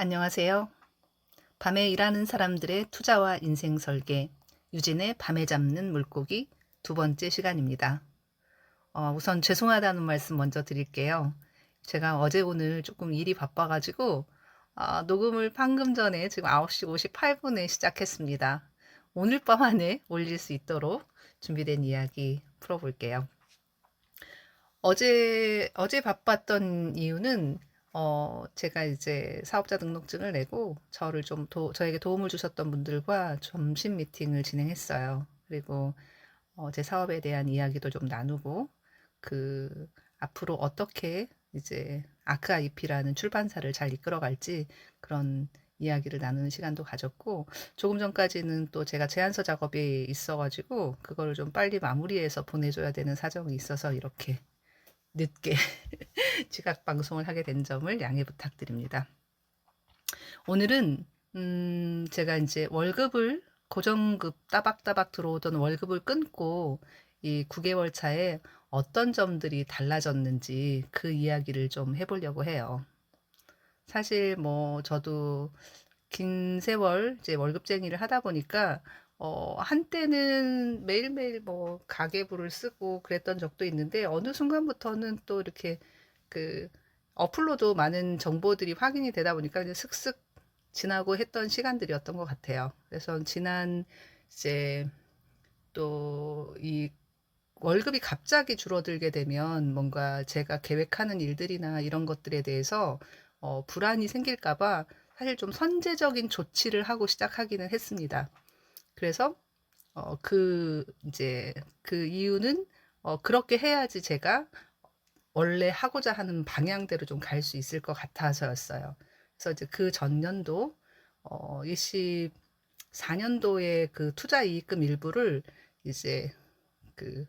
안녕하세요. 밤에 일하는 사람들의 투자와 인생 설계, 유진의 밤에 잡는 물고기 두 번째 시간입니다. 우선 죄송하다는 말씀 먼저 드릴게요. 제가 어제 오늘 조금 일이 바빠가지고 녹음을 방금 전에 지금 9시 58분에 시작했습니다. 오늘 밤 안에 올릴 수 있도록 준비된 이야기 풀어볼게요. 어제 바빴던 이유는 제가 이제 사업자 등록증을 내고 저에게 도움을 주셨던 분들과 점심 미팅을 진행했어요. 그리고 제 사업에 대한 이야기도 좀 나누고 그 앞으로 어떻게 이제 아크아이피라는 출판사를 잘 이끌어갈지 그런 이야기를 나누는 시간도 가졌고, 조금 전까지는 또 제가 제안서 작업이 있어가지고 그거를 좀 빨리 마무리해서 보내줘야 되는 사정이 있어서 이렇게 늦게 지각 방송을 하게 된 점을 양해 부탁드립니다. 오늘은 제가 이제 월급을 고정급 따박따박 들어오던 월급을 끊고 이 9개월 차에 어떤 점들이 달라졌는지 그 이야기를 좀 해보려고 해요. 사실 뭐 저도 긴 세월 이제 월급쟁이를 하다 보니까 한때는 매일매일 뭐 가계부를 쓰고 그랬던 적도 있는데 어느 순간부터는 또 이렇게 그 어플로도 많은 정보들이 확인이 되다 보니까 이제 슥슥 지나고 했던 시간들이었던 것 같아요. 그래서 지난 이제 또 이 월급이 갑자기 줄어들게 되면 뭔가 제가 계획하는 일들이나 이런 것들에 대해서 불안이 생길까봐 사실 좀 선제적인 조치를 하고 시작하기는 했습니다. 그래서 이제 그 이유는 그렇게 해야지 제가 원래 하고자 하는 방향대로 좀 갈 수 있을 것 같아서였어요. 그래서 이제 그 전년도 24년도에 그 투자 이익금 일부를 이제 그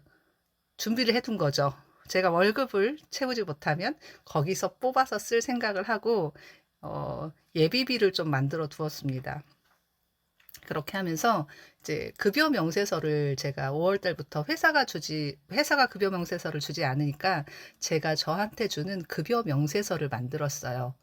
준비를 해둔 거죠. 제가 월급을 채우지 못하면 거기서 뽑아서 쓸 생각을 하고 예비비를 좀 만들어 두었습니다. 그렇게 하면서 이제 급여 명세서를 제가 5월 달부터 회사가 급여 명세서를 주지 않으니까 제가 저한테 주는 급여 명세서를 만들었어요.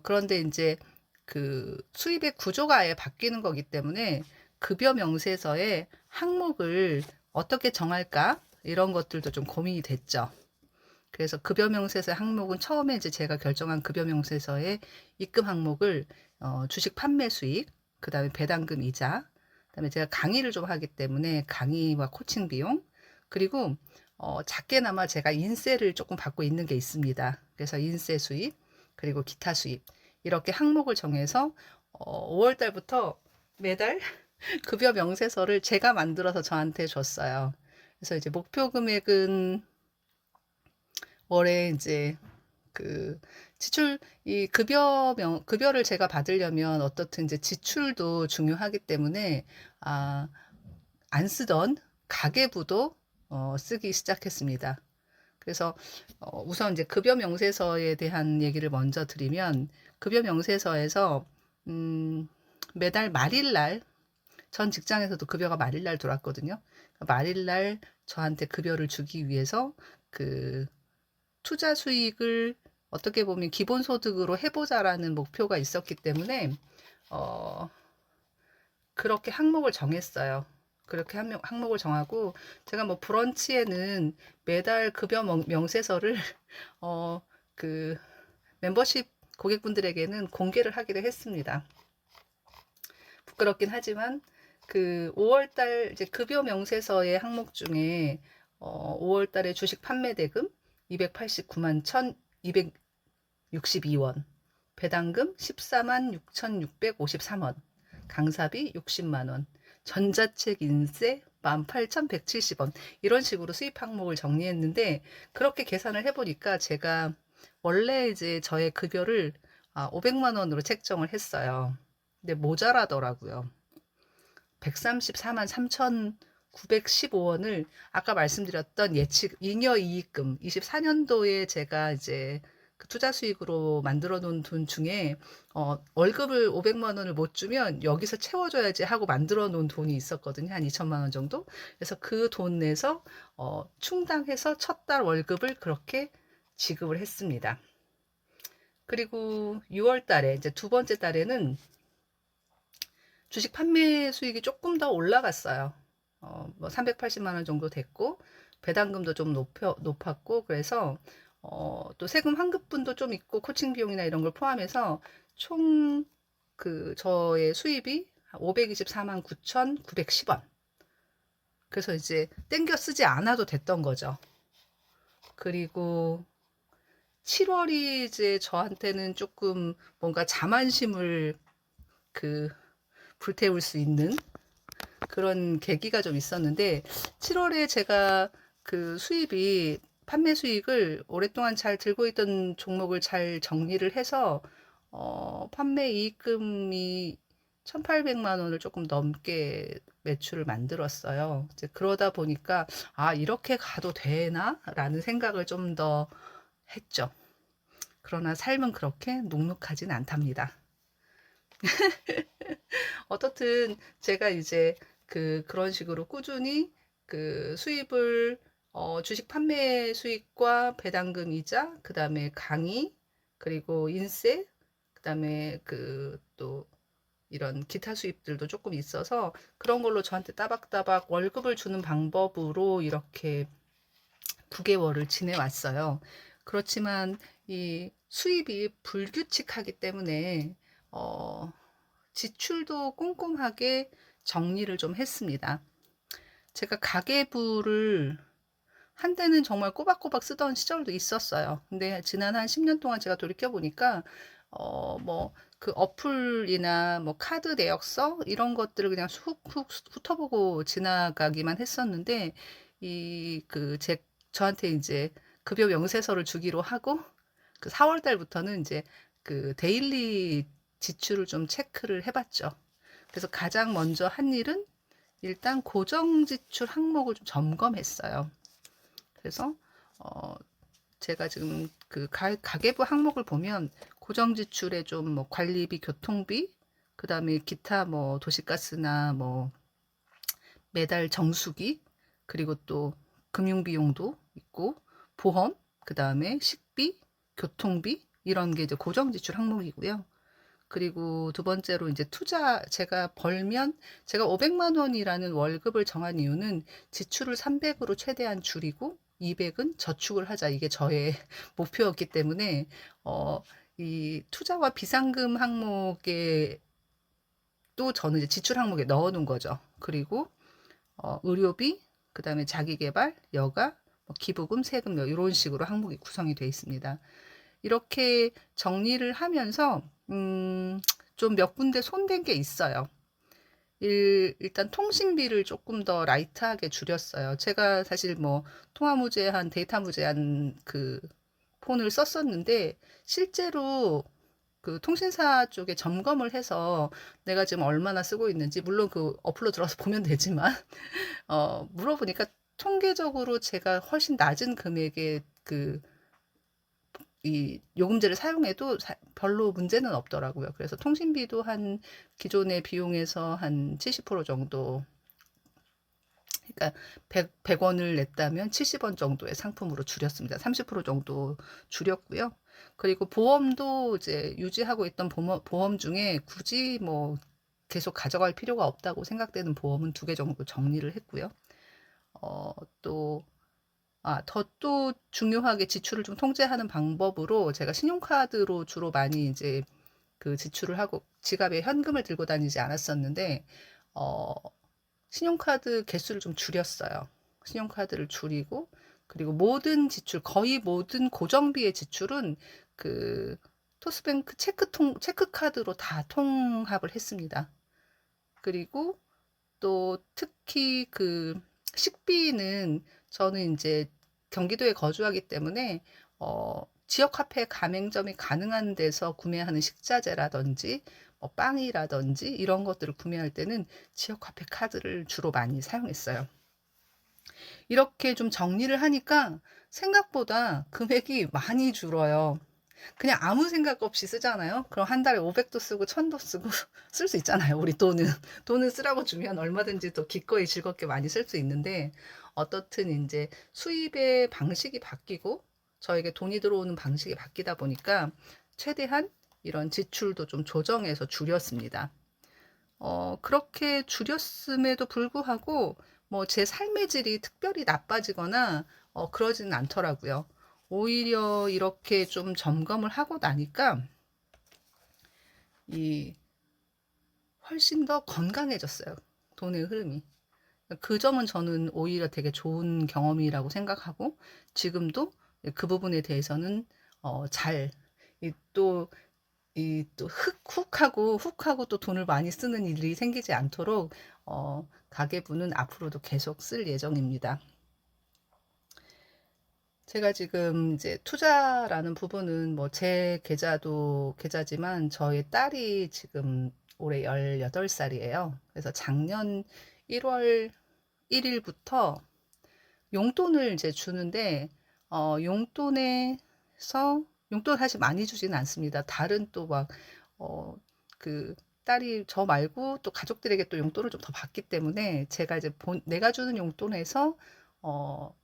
그런데 이제 그 수입의 구조가 아예 바뀌는 거기 때문에 급여 명세서의 항목을 어떻게 정할까? 이런 것들도 좀 고민이 됐죠. 그래서 급여 명세서 항목은 처음에 이제 제가 결정한 급여 명세서의 입금 항목을 주식 판매 수익, 그다음에 배당금 이자, 그다음에 제가 강의를 좀 하기 때문에 강의와 코칭 비용, 그리고 작게나마 제가 인세를 조금 받고 있는 게 있습니다. 그래서 인세 수입, 그리고 기타 수입 이렇게 항목을 정해서 5월 달부터 매달 급여 명세서를 제가 만들어서 저한테 줬어요. 그래서 이제 목표 금액은 월에 이제 그 이 급여를 제가 받으려면 어떻든 이제 지출도 중요하기 때문에 안 쓰던 가계부도 쓰기 시작했습니다. 그래서 우선 이제 급여 명세서에 대한 얘기를 먼저 드리면, 급여 명세서에서 매달 말일날, 전 직장에서도 급여가 말일날 들어왔거든요. 말일날 저한테 급여를 주기 위해서 그 투자 수익을 어떻게 보면 기본소득으로 해보자라는 목표가 있었기 때문에 어, 그렇게 항목을 정했어요. 그렇게 항목을 정하고 제가 뭐 브런치에는 매달 급여 명세서를 어, 그 멤버십 고객분들에게는 공개를 하기도 했습니다. 부끄럽긴 하지만 그 5월달 이제 급여 명세서의 항목 중에 5월달에 주식 판매 대금 289만 1,262원, 배당금 14만 6,653원, 강사비 60만 원, 전자책 인세 18,170원 이런 식으로 수입 항목을 정리했는데, 그렇게 계산을 해보니까 제가 원래 이제 저의 급여를 500만 원으로 책정을 했어요. 근데 모자라더라고요. 134만 3,915원을 아까 말씀드렸던 예측 잉여 이익금 24년도에 제가 이제 그 투자 수익으로 만들어 놓은 돈 중에 월급을 500만 원을 못 주면 여기서 채워줘야지 하고 만들어 놓은 돈이 있었거든요. 한 2천만 원 정도. 그래서 그 돈 내서 충당해서 첫 달 월급을 그렇게 지급을 했습니다. 그리고 6월 달에 이제 두 번째 달에는 주식 판매 수익이 조금 더 올라갔어요. 뭐 380만 원 정도 됐고 배당금도 좀 높았고 그래서 또 세금 환급분도 좀 있고 코칭 비용이나 이런 걸 포함해서 총 그 저의 수입이 524만 9,910원. 그래서 이제 땡겨 쓰지 않아도 됐던 거죠. 그리고 7월이 이제 저한테는 조금 뭔가 자만심을 그 불태울 수 있는 그런 계기가 좀 있었는데 7월에 제가 그 수입이 판매 수익을 오랫동안 잘 들고 있던 종목을 잘 정리를 해서 판매 이익금이 1,800만 원을 조금 넘게 매출을 만들었어요. 이제 그러다 보니까 아, 이렇게 가도 되나? 라는 생각을 좀 더 했죠. 그러나 삶은 그렇게 눅눅하진 않답니다. 어떻든 제가 이제 그런 식으로 꾸준히 그 수입을 주식 판매 수익과 배당금 이자, 그 다음에 강의, 그리고 인세, 그 다음에 그 또 이런 기타 수입들도 조금 있어서 그런 걸로 저한테 따박따박 월급을 주는 방법으로 이렇게 9개월을 지내왔어요. 그렇지만 이 수입이 불규칙하기 때문에 어, 지출도 꼼꼼하게 정리를 좀 했습니다. 제가 가계부를 한때는 정말 꼬박꼬박 쓰던 시절도 있었어요. 근데 지난 한 10년 동안 제가 돌이켜 보니까 뭐 그 어플이나 뭐 카드 내역서 이런 것들을 그냥 훅훅 훑어보고 지나가기만 했었는데 저한테 이제 급여 명세서를 주기로 하고 그 4월 달부터는 이제 그 데일리 지출을 좀 체크를 해봤죠. 그래서 가장 먼저 한 일은 일단 고정 지출 항목을 좀 점검했어요. 그래서 어 제가 지금 그 가계부 항목을 보면 고정 지출에 좀 뭐 관리비, 교통비, 그다음에 기타 뭐 도시가스나 뭐 매달 정수기, 그리고 또 금융 비용도 있고 보험, 그다음에 식비, 교통비 이런 게 이제 고정 지출 항목이고요. 그리고 두 번째로 이제 투자 제가 벌면 제가 500만 원이라는 월급을 정한 이유는 지출을 300으로 최대한 줄이고 200은 저축을 하자. 이게 저의 목표였기 때문에 이 투자와 비상금 항목에 또 저는 이제 지출 항목에 넣어 놓은 거죠. 그리고 의료비, 그다음에 자기계발, 여가, 뭐 기부금, 세금 뭐 이런 식으로 항목이 구성이 되어 있습니다. 이렇게 정리를 하면서 좀 몇 군데 손댄 게 있어요. 일단 통신비를 조금 더 라이트하게 줄였어요. 제가 사실 뭐 통화 무제한, 데이터 무제한 그 폰을 썼었는데 실제로 그 통신사 쪽에 점검을 해서 내가 지금 얼마나 쓰고 있는지 물론 그 어플로 들어가서 보면 되지만 물어보니까 통계적으로 제가 훨씬 낮은 금액의 이 요금제를 사용해도 별로 문제는 없더라고요. 그래서 통신비도 한 기존의 비용에서 한 70% 정도, 그러니까 100원을 냈다면 70원 정도의 상품으로 줄였습니다. 30% 정도 줄였고요. 그리고 보험도 이제 유지하고 있던 보험 중에 굳이 뭐 계속 가져갈 필요가 없다고 생각되는 보험은 2개 정도 정리를 했고요. 또 더 또 중요하게 지출을 좀 통제하는 방법으로 제가 신용카드로 주로 많이 이제 그 지출을 하고 지갑에 현금을 들고 다니지 않았었는데, 어, 신용카드 개수를 좀 줄였어요. 신용카드를 줄이고, 그리고 모든 지출, 거의 모든 고정비의 지출은 그 토스뱅크 체크카드로 다 통합을 했습니다. 그리고 또 특히 그 식비는 저는 이제 경기도에 거주하기 때문에 지역 화폐 가맹점이 가능한 데서 구매하는 식자재라든지 뭐 빵이라든지 이런 것들을 구매할 때는 지역 화폐 카드를 주로 많이 사용했어요. 이렇게 좀 정리를 하니까 생각보다 금액이 많이 줄어요. 그냥 아무 생각 없이 쓰잖아요. 그럼 한 달에 500도 쓰고 1000도 쓰고 쓸 수 있잖아요. 우리 돈은. 돈은 쓰라고 주면 얼마든지 더 기꺼이 즐겁게 많이 쓸 수 있는데 어떻든 이제 수입의 방식이 바뀌고 저에게 돈이 들어오는 방식이 바뀌다 보니까 최대한 이런 지출도 좀 조정해서 줄였습니다. 그렇게 줄였음에도 불구하고 뭐 제 삶의 질이 특별히 나빠지거나 그러지는 않더라고요. 오히려 이렇게 좀 점검을 하고 나니까 이 훨씬 더 건강해졌어요. 돈의 흐름이. 그 점은 저는 오히려 되게 좋은 경험이라고 생각하고 지금도 그 부분에 대해서는 잘 또 훅하고 또 돈을 많이 쓰는 일이 생기지 않도록 가계부는 앞으로도 계속 쓸 예정입니다. 제가 지금 이제 투자라는 부분은 뭐 제 계좌도 계좌지만 저희 딸이 지금 올해 18살이에요. 그래서 작년 1월 1일부터 용돈을 이제 주는데 용돈 사실 많이 주지는 않습니다. 다른 또 막 그 딸이 저 말고 또 가족들에게 또 용돈을 좀 더 받기 때문에 제가 이제 내가 주는 용돈에서 어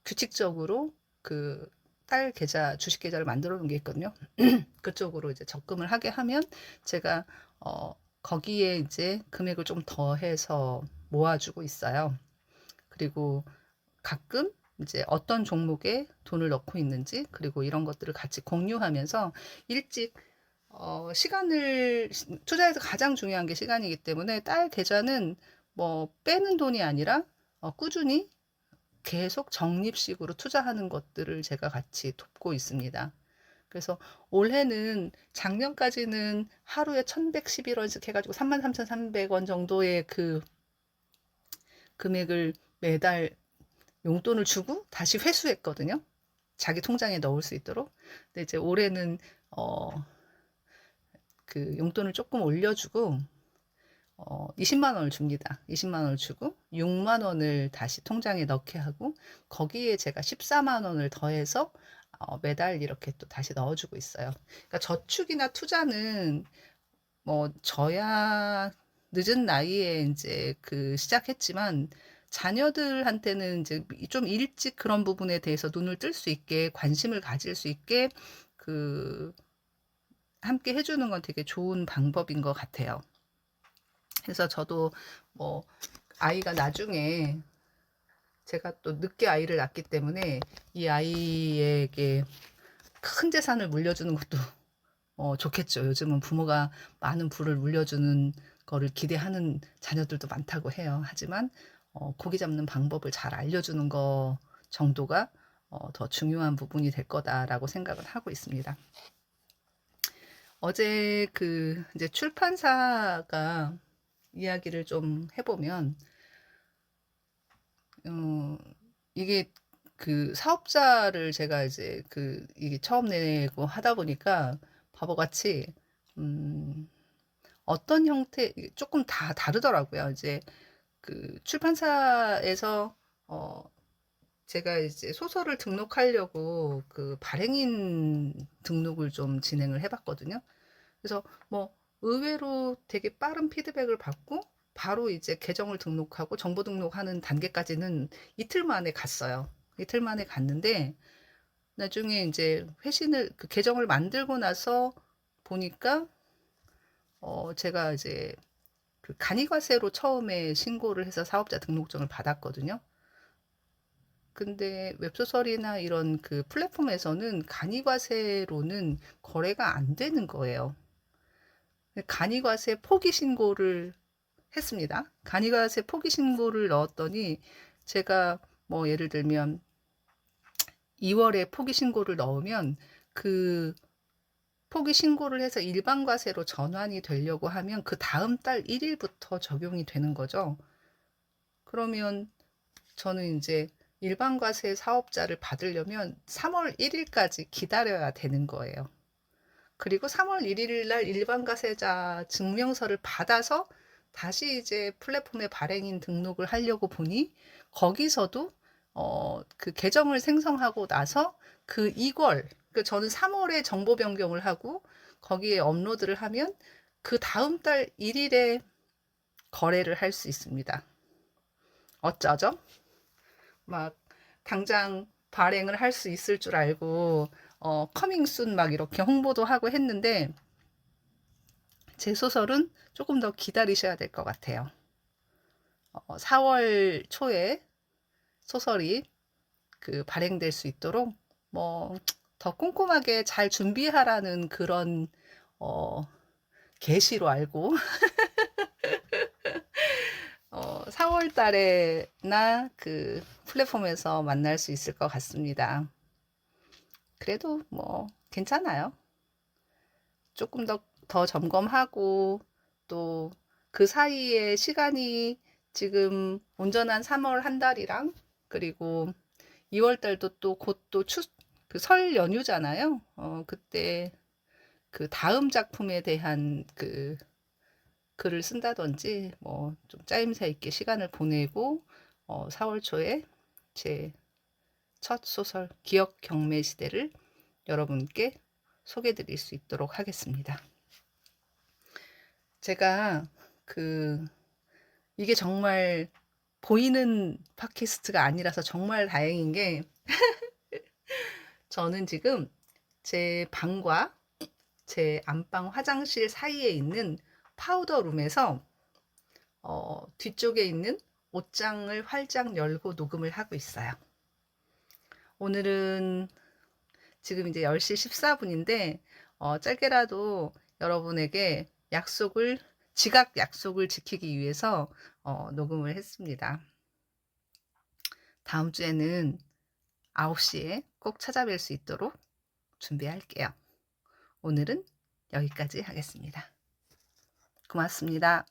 규칙적으로 그 딸 계좌 주식 계좌를 만들어 놓은 게 있거든요. 그쪽으로 이제 적금을 하게 하면 제가 거기에 이제 금액을 좀 더해서 모아주고 있어요. 그리고 가끔 이제 어떤 종목에 돈을 넣고 있는지 그리고 이런 것들을 같이 공유하면서 일찍 시간을 투자에서 가장 중요한 게 시간이기 때문에 딸 계좌는 뭐 빼는 돈이 아니라 꾸준히 계속 적립식으로 투자하는 것들을 제가 같이 돕고 있습니다. 그래서 올해는 작년까지는 하루에 1111원씩 해가지고 33,300원 정도의 그 금액을 매달 용돈을 주고 다시 회수했거든요. 자기 통장에 넣을 수 있도록. 근데 이제 올해는 그 용돈을 조금 올려주고 20만 원을 줍니다. 20만 원을 주고 6만 원을 다시 통장에 넣게 하고 거기에 제가 14만 원을 더해서 매달 이렇게 또 다시 넣어주고 있어요. 그러니까 저축이나 투자는 뭐 저야 늦은 나이에 이제 그 시작했지만 자녀들한테는 이제 좀 일찍 그런 부분에 대해서 눈을 뜰 수 있게 관심을 가질 수 있게 그 함께 해주는 건 되게 좋은 방법인 것 같아요. 그래서 저도 뭐 아이가 나중에 제가 또 늦게 아이를 낳기 때문에 이 아이에게 큰 재산을 물려주는 것도 좋겠죠. 요즘은 부모가 많은 부를 물려주는 거를 기대하는 자녀들도 많다고 해요. 하지만 고기 잡는 방법을 잘 알려주는 거 정도가 더 중요한 부분이 될 거다라고 생각을 하고 있습니다. 어제 그 이제 출판사가 이야기를 좀 해보면 이게 그 사업자를 제가 이제 이게 처음 내고 하다 보니까 바보같이 어떤 형태 조금 다 다르더라고요. 이제 그 출판사에서 제가 이제 소설을 등록하려고 그 발행인 등록을 좀 진행을 해봤거든요. 그래서 뭐 의외로 되게 빠른 피드백을 받고 바로 이제 계정을 등록하고 정보 등록하는 단계까지는 이틀 만에 갔어요. 이틀 만에 갔는데 나중에 이제 그 계정을 만들고 나서 보니까 제가 이제 그 간이과세로 처음에 신고를 해서 사업자 등록증을 받았거든요. 근데 웹소설이나 이런 그 플랫폼에서는 간이과세로는 거래가 안 되는 거예요. 간이과세 포기 신고를 했습니다. 간이과세 포기 신고를 넣었더니 제가 뭐 예를 들면 2월에 포기 신고를 넣으면 그 포기 신고를 해서 일반과세로 전환이 되려고 하면 그 다음 달 1일부터 적용이 되는 거죠. 그러면 저는 이제 일반과세 사업자를 받으려면 3월 1일까지 기다려야 되는 거예요. 그리고 3월 1일 날 일반과세자 증명서를 받아서 다시 이제 플랫폼에 발행인 등록을 하려고 보니 거기서도 그 계정을 생성하고 나서 그 저는 3월에 정보 변경을 하고 거기에 업로드를 하면 그 다음 달 1일에 거래를 할 수 있습니다. 어쩌죠? 막 당장 발행을 할 수 있을 줄 알고 커밍순 막 이렇게 홍보도 하고 했는데 제 소설은 조금 더 기다리셔야 될 것 같아요. 4월 초에 소설이 발행될 수 있도록 뭐 더 꼼꼼하게 잘 준비하라는 그런 계시로 알고 4월 달에나 플랫폼에서 만날 수 있을 것 같습니다. 그래도 뭐 괜찮아요. 조금 더 점검하고 또 그 사이에 시간이 지금 온전한 3월 한 달이랑 그리고 2월 달도 또 곧 또 설 연휴잖아요. 그때 다음 작품에 대한 글을 쓴다든지 뭐 좀 짜임새 있게 시간을 보내고 4월 초에 제 첫 소설 기억 경매 시대를 여러분께 소개해 드릴 수 있도록 하겠습니다. 제가 이게 정말 보이는 팟캐스트가 아니라서 정말 다행인 게 저는 지금 제 방과 제 안방 화장실 사이에 있는 파우더 룸에서 뒤쪽에 있는 옷장을 활짝 열고 녹음을 하고 있어요. 오늘은 지금 이제 10시 14분인데 짧게라도 여러분에게 지각 약속을 지키기 위해서 녹음을 했습니다. 다음 주에는 9시에 꼭 찾아뵐 수 있도록 준비할게요. 오늘은 여기까지 하겠습니다. 고맙습니다.